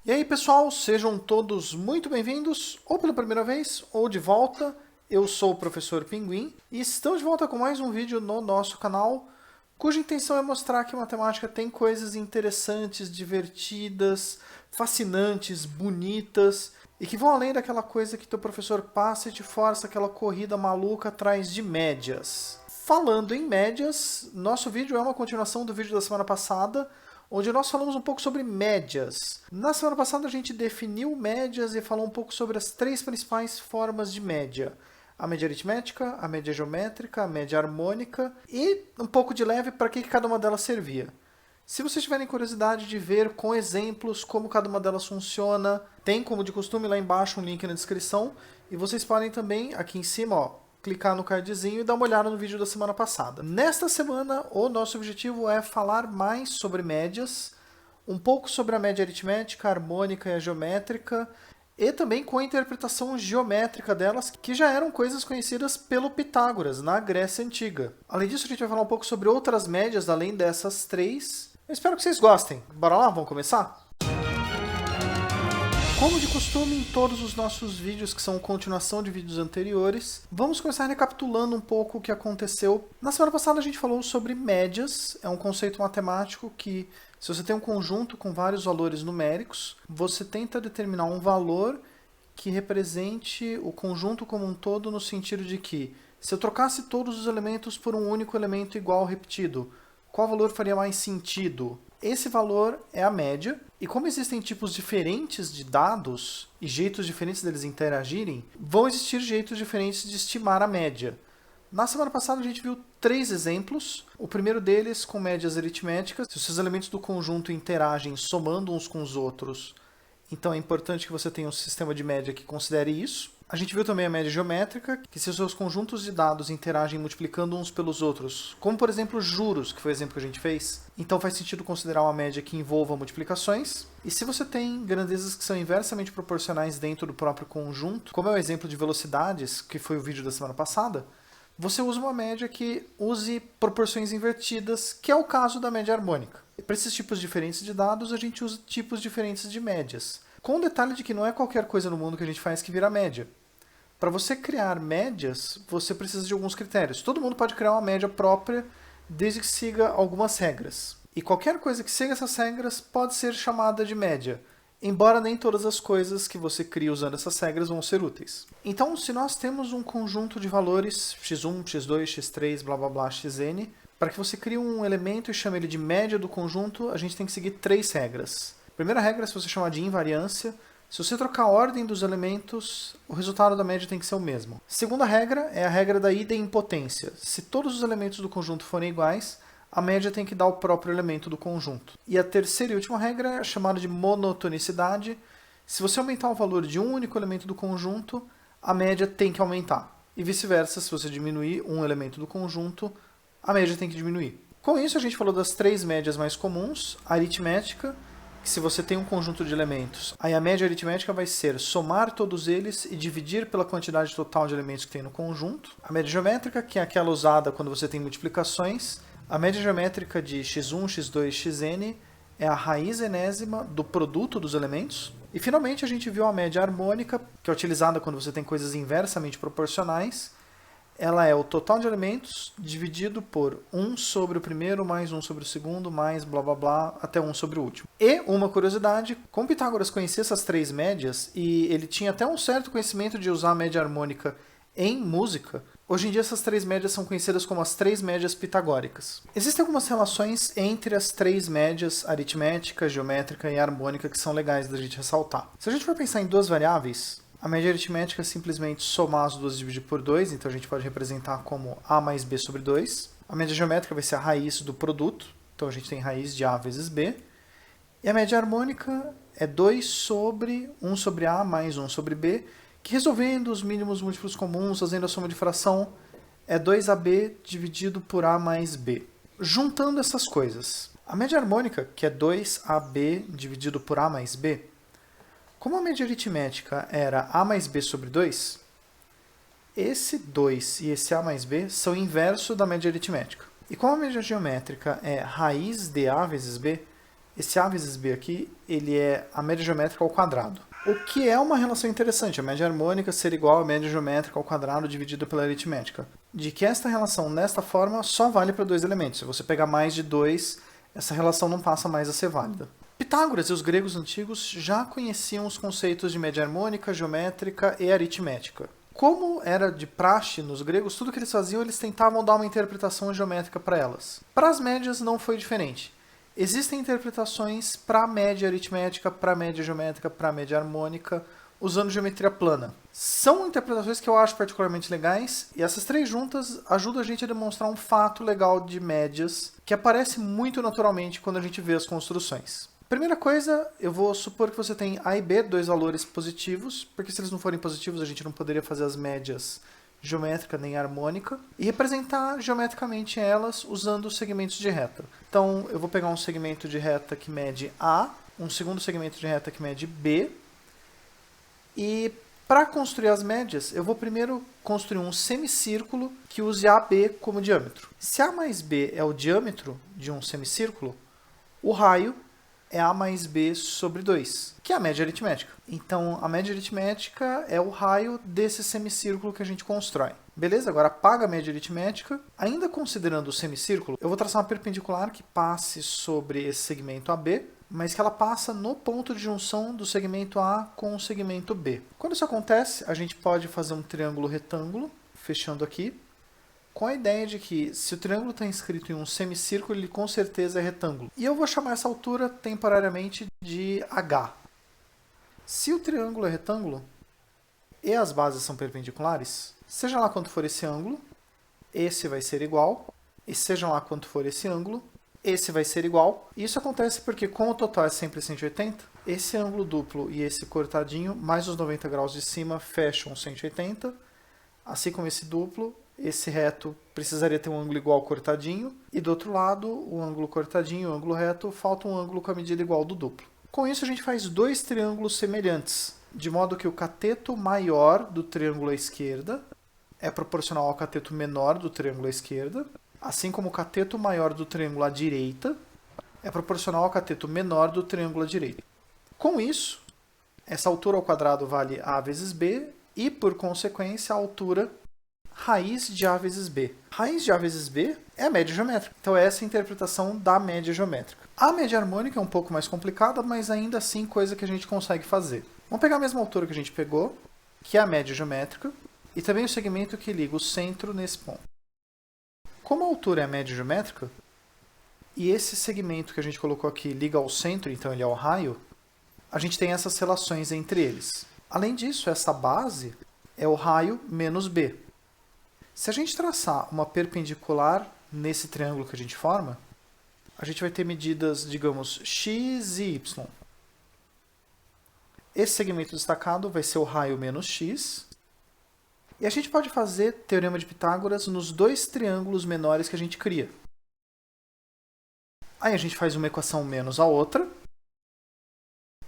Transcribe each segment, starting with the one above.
E aí, pessoal, sejam todos muito bem-vindos, ou pela primeira vez, ou de volta. Eu sou o Professor Pinguim e estamos de volta com mais um vídeo no nosso canal, cuja intenção é mostrar que a matemática tem coisas interessantes, divertidas, fascinantes, bonitas, e que vão além daquela coisa que teu professor passa e te força aquela corrida maluca atrás de médias. Falando em médias, nosso vídeo é uma continuação do vídeo da semana passada, onde nós falamos um pouco sobre médias. Na semana passada a gente definiu médias e falou um pouco sobre as três principais formas de média. A média aritmética, a média geométrica, a média harmônica e um pouco de leve para que cada uma delas servia. Se vocês tiverem curiosidade de ver com exemplos como cada uma delas funciona, tem como de costume lá embaixo um link na descrição e vocês podem também aqui em cima, ó, clicar no cardzinho e dar uma olhada no vídeo da semana passada. Nesta semana, o nosso objetivo é falar mais sobre médias, um pouco sobre a média aritmética, a harmônica e a geométrica, e também com a interpretação geométrica delas, que já eram coisas conhecidas pelo Pitágoras, na Grécia Antiga. Além disso, a gente vai falar um pouco sobre outras médias, além dessas três. Eu espero que vocês gostem. Bora lá, vamos começar? Como de costume em todos os nossos vídeos, que são continuação de vídeos anteriores, vamos começar recapitulando um pouco o que aconteceu. Na semana passada a gente falou sobre médias, é um conceito matemático que, se você tem um conjunto com vários valores numéricos, você tenta determinar um valor que represente o conjunto como um todo, no sentido de que, se eu trocasse todos os elementos por um único elemento igual repetido, qual valor faria mais sentido? Esse valor é a média, e como existem tipos diferentes de dados e jeitos diferentes deles interagirem, vão existir jeitos diferentes de estimar a média. Na semana passada a gente viu três exemplos. O primeiro deles com médias aritméticas. Se os seus elementos do conjunto interagem somando uns com os outros, então é importante que você tenha um sistema de média que considere isso. A gente viu também a média geométrica, que se os seus conjuntos de dados interagem multiplicando uns pelos outros, como por exemplo juros, que foi o exemplo que a gente fez, então faz sentido considerar uma média que envolva multiplicações. E se você tem grandezas que são inversamente proporcionais dentro do próprio conjunto, como é o exemplo de velocidades, que foi o vídeo da semana passada, você usa uma média que use proporções invertidas, que é o caso da média harmônica. Para esses tipos diferentes de dados, a gente usa tipos diferentes de médias, com o detalhe de que não é qualquer coisa no mundo que a gente faz que vira média. Para você criar médias, você precisa de alguns critérios. Todo mundo pode criar uma média própria, desde que siga algumas regras. E qualquer coisa que siga essas regras pode ser chamada de média, embora nem todas as coisas que você cria usando essas regras vão ser úteis. Então, se nós temos um conjunto de valores x1, x2, x3, blá blá blá, xn, para que você crie um elemento e chame ele de média do conjunto, a gente tem que seguir três regras. A primeira regra é se você chamar de invariância. Se você trocar a ordem dos elementos, o resultado da média tem que ser o mesmo. A segunda regra é a regra da idempotência. Se todos os elementos do conjunto forem iguais, a média tem que dar o próprio elemento do conjunto. E a terceira e última regra é chamada de monotonicidade. Se você aumentar o valor de um único elemento do conjunto, a média tem que aumentar. E vice-versa, se você diminuir um elemento do conjunto, a média tem que diminuir. Com isso, a gente falou das três médias mais comuns: a aritmética, que se você tem um conjunto de elementos, aí a média aritmética vai ser somar todos eles e dividir pela quantidade total de elementos que tem no conjunto. A média geométrica, que é aquela usada quando você tem multiplicações. A média geométrica de x1, x2, xn é a raiz enésima do produto dos elementos. E finalmente a gente viu a média harmônica, que é utilizada quando você tem coisas inversamente proporcionais. Ela é o total de elementos dividido por 1 sobre o primeiro, mais 1 sobre o segundo, mais blá blá blá, até 1 sobre o último. E uma curiosidade, como Pitágoras conhecia essas três médias, e ele tinha até um certo conhecimento de usar a média harmônica em música, hoje em dia essas três médias são conhecidas como as três médias pitagóricas. Existem algumas relações entre as três médias, aritmética, geométrica e harmônica, que são legais da gente ressaltar. Se a gente for pensar em duas variáveis, a média aritmética é simplesmente somar as duas e dividir por 2, então a gente pode representar como a mais b sobre 2. A média geométrica vai ser a raiz do produto, então a gente tem raiz de a vezes b. E a média harmônica é 2 sobre 1 sobre a mais 1 sobre b, que resolvendo os mínimos múltiplos comuns, fazendo a soma de fração, é 2ab dividido por a mais b. Juntando essas coisas, a média harmônica, que é 2ab dividido por a mais b, como a média aritmética era a mais b sobre 2, esse 2 e esse a mais b são inverso da média aritmética. E como a média geométrica é raiz de a vezes b, Esse A vezes B aqui, ele é a média geométrica ao quadrado. O que é uma relação interessante, a média harmônica ser igual à média geométrica ao quadrado dividido pela aritmética. De que esta relação, nesta forma, só vale para dois elementos. Se você pegar mais de dois, essa relação não passa mais a ser válida. Pitágoras e os gregos antigos já conheciam os conceitos de média harmônica, geométrica e aritmética. Como era de praxe nos gregos, tudo que eles faziam, eles tentavam dar uma interpretação geométrica para elas. Para as médias não foi diferente. Existem interpretações para a média aritmética, para a média geométrica, para a média harmônica, usando geometria plana. São interpretações que eu acho particularmente legais, e essas três juntas ajudam a gente a demonstrar um fato legal de médias, que aparece muito naturalmente quando a gente vê as construções. Primeira coisa, eu vou supor que você tem A e B, dois valores positivos, porque se eles não forem positivos a gente não poderia fazer as médias geométrica nem harmônica, e representar geometricamente elas usando segmentos de reta. Então eu vou pegar um segmento de reta que mede A, um segundo segmento de reta que mede B, e para construir as médias, eu vou primeiro construir um semicírculo que use AB como diâmetro. Se A mais B é o diâmetro de um semicírculo, o raio é A mais B sobre 2, que é a média aritmética. Então, a média aritmética é o raio desse semicírculo que a gente constrói. Beleza? Agora apaga a média aritmética. Ainda considerando o semicírculo, eu vou traçar uma perpendicular que passe sobre esse segmento AB, mas que ela passa no ponto de junção do segmento A com o segmento B. Quando isso acontece, a gente pode fazer um triângulo retângulo, fechando aqui, com a ideia de que, se o triângulo está inscrito em um semicírculo, ele com certeza é retângulo. E eu vou chamar essa altura temporariamente de H. Se o triângulo é retângulo e as bases são perpendiculares, seja lá quanto for esse ângulo, esse vai ser igual, e seja lá quanto for esse ângulo, esse vai ser igual. E isso acontece porque, como o total é sempre 180, esse ângulo duplo e esse cortadinho, mais os 90 graus de cima, fecham 180, assim como esse duplo. Esse reto precisaria ter um ângulo igual ao cortadinho, e do outro lado, o ângulo cortadinho e o ângulo reto, falta um ângulo com a medida igual ao do duplo. Com isso, a gente faz dois triângulos semelhantes, de modo que o cateto maior do triângulo à esquerda é proporcional ao cateto menor do triângulo à esquerda, assim como o cateto maior do triângulo à direita é proporcional ao cateto menor do triângulo à direita. Com isso, essa altura ao quadrado vale A vezes B, e, por consequência, a altura raiz de A vezes B. Raiz de A vezes B é a média geométrica. Então essa é a interpretação da média geométrica. A média harmônica é um pouco mais complicada, mas ainda assim coisa que a gente consegue fazer. Vamos pegar a mesma altura que a gente pegou, que é a média geométrica, e também o segmento que liga o centro nesse ponto. Como a altura é a média geométrica, e esse segmento que a gente colocou aqui liga ao centro, então ele é o raio, a gente tem essas relações entre eles. Além disso, essa base é o raio menos B. Se a gente traçar uma perpendicular nesse triângulo que a gente forma, a gente vai ter medidas, digamos, x e y. Esse segmento destacado vai ser o raio menos x. E a gente pode fazer teorema de Pitágoras nos dois triângulos menores que a gente cria. Aí a gente faz uma equação menos a outra.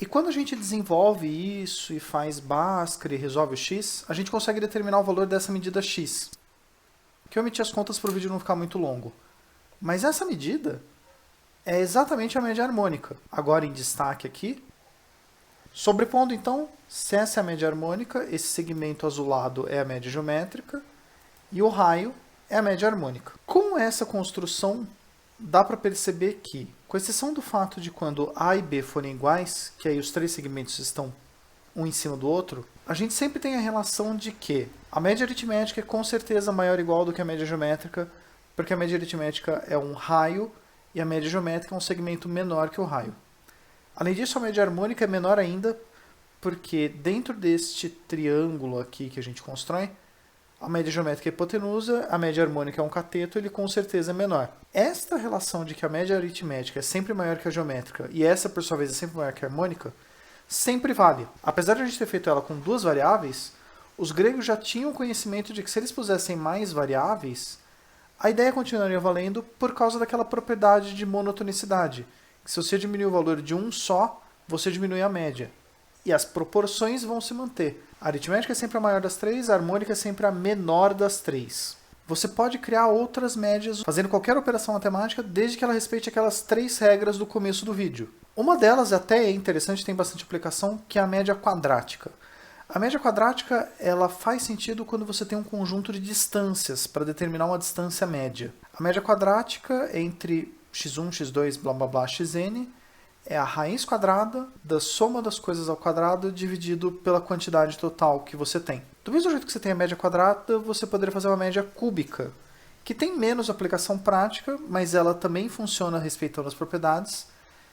E quando a gente desenvolve isso e faz Bhaskara e resolve o x, a gente consegue determinar o valor dessa medida x. Que eu omiti as contas para o vídeo não ficar muito longo. Mas essa medida é exatamente a média harmônica. Agora em destaque aqui. Sobrepondo então, se essa é a média harmônica, esse segmento azulado é a média geométrica e o raio é a média harmônica. Com essa construção, dá para perceber que, com exceção do fato de quando A e B forem iguais, que aí os três segmentos estão um em cima do outro, a gente sempre tem a relação de que a média aritmética é com certeza maior ou igual do que a média geométrica, porque a média aritmética é um raio e a média geométrica é um segmento menor que o raio. Além disso, a média harmônica é menor ainda, porque dentro deste triângulo aqui que a gente constrói, a média geométrica é hipotenusa, a média harmônica é um cateto, ele com certeza é menor. Esta relação de que a média aritmética é sempre maior que a geométrica, e essa, por sua vez, é sempre maior que a harmônica, sempre vale. Apesar de a gente ter feito ela com duas variáveis, os gregos já tinham conhecimento de que se eles pusessem mais variáveis, a ideia continuaria valendo por causa daquela propriedade de monotonicidade. Que se você diminuir o valor de um só, você diminui a média. E as proporções vão se manter. A aritmética é sempre a maior das três, a harmônica é sempre a menor das três. você pode criar outras médias fazendo qualquer operação matemática, desde que ela respeite aquelas 3 regras do começo do vídeo. Uma delas até é interessante, tem bastante aplicação, que é a média quadrática. A média quadrática ela faz sentido quando você tem um conjunto de distâncias para determinar uma distância média. A média quadrática entre x1, x2, blá blá blá, xn é a raiz quadrada da soma das coisas ao quadrado dividido pela quantidade total que você tem. Do mesmo jeito que você tem a média quadrada, você poderia fazer uma média cúbica, que tem menos aplicação prática, mas ela também funciona respeitando as propriedades.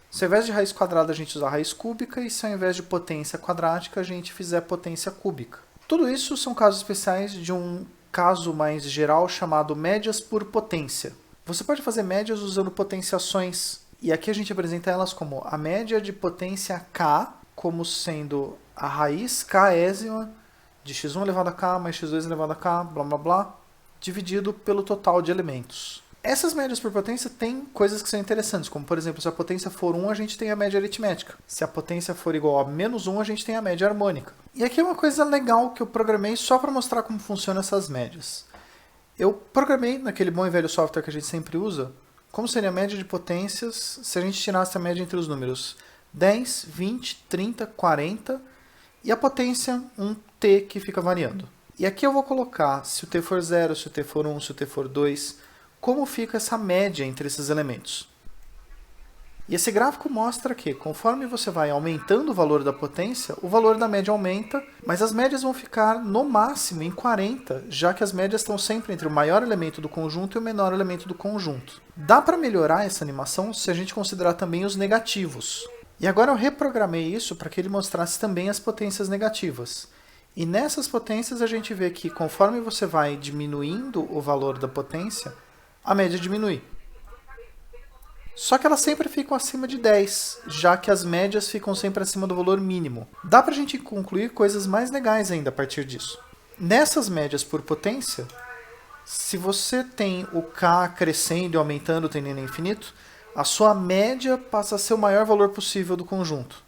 Se ao invés de raiz quadrada a gente usar raiz cúbica, e se ao invés de potência quadrática a gente fizer potência cúbica. Tudo isso são casos especiais de um caso mais geral chamado médias por potência. Você pode fazer médias usando potenciações, e aqui a gente apresenta elas como a média de potência k, como sendo a raiz késima de x1 elevado a k mais x2 elevado a k, blá blá blá, dividido pelo total de elementos. Essas médias por potência têm coisas que são interessantes, como por exemplo, se a potência for 1, a gente tem a média aritmética. Se a potência for igual a menos 1, a gente tem a média harmônica. E aqui é uma coisa legal que eu programei só para mostrar como funcionam essas médias. Eu programei naquele bom e velho software que a gente sempre usa, como seria a média de potências se a gente tirasse a média entre os números 10, 20, 30, 40 e a potência 1t que fica variando. E aqui eu vou colocar se o t for 0, se o t for 1, se o t for 2, como fica essa média entre esses elementos. E esse gráfico mostra que, conforme você vai aumentando o valor da potência, o valor da média aumenta, mas as médias vão ficar no máximo em 40, já que as médias estão sempre entre o maior elemento do conjunto e o menor elemento do conjunto. Dá para melhorar essa animação se a gente considerar também os negativos. E agora eu reprogramei isso para que ele mostrasse também as potências negativas. E nessas potências a gente vê que, conforme você vai diminuindo o valor da potência, a média diminui. Só que elas sempre ficam acima de 10, já que as médias ficam sempre acima do valor mínimo. Dá pra gente concluir coisas mais legais ainda a partir disso. Nessas médias por potência, se você tem o k crescendo e aumentando, tendendo a infinito, a sua média passa a ser o maior valor possível do conjunto.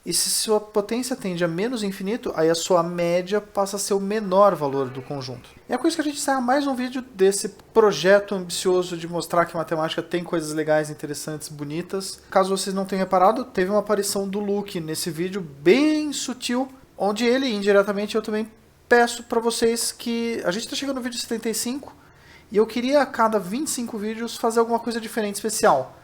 E se sua potência tende a menos infinito, aí a sua média passa a ser o menor valor do conjunto. E é com isso que a gente encerra mais um vídeo desse projeto ambicioso de mostrar que a matemática tem coisas legais, interessantes, bonitas. Caso vocês não tenham reparado, teve uma aparição do Luke nesse vídeo bem sutil, onde ele, indiretamente, eu também peço para vocês que... A gente está chegando no vídeo 75, e eu queria a cada 25 vídeos fazer alguma coisa diferente, especial.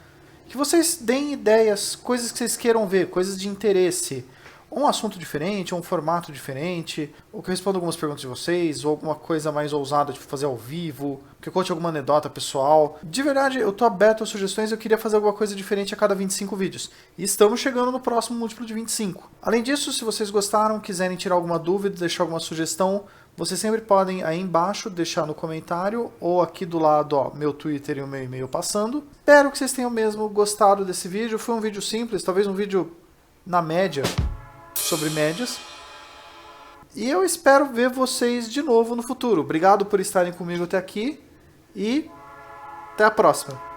Que vocês deem ideias, coisas que vocês queiram ver, coisas de interesse. Ou um assunto diferente, ou um formato diferente, ou que eu responda algumas perguntas de vocês, ou alguma coisa mais ousada de fazer ao vivo, que eu conte alguma anedota pessoal. De verdade, eu tô aberto a sugestões, eu queria fazer alguma coisa diferente a cada 25 vídeos. E estamos chegando no próximo múltiplo de 25. Além disso, se vocês gostaram, quiserem tirar alguma dúvida, deixar alguma sugestão, vocês sempre podem aí embaixo deixar no comentário ou aqui do lado, ó, meu Twitter e o meu e-mail passando. Espero que vocês tenham mesmo gostado desse vídeo. Foi um vídeo simples, talvez um vídeo na média, sobre médias. E eu espero ver vocês de novo no futuro. Obrigado por estarem comigo até aqui e até a próxima.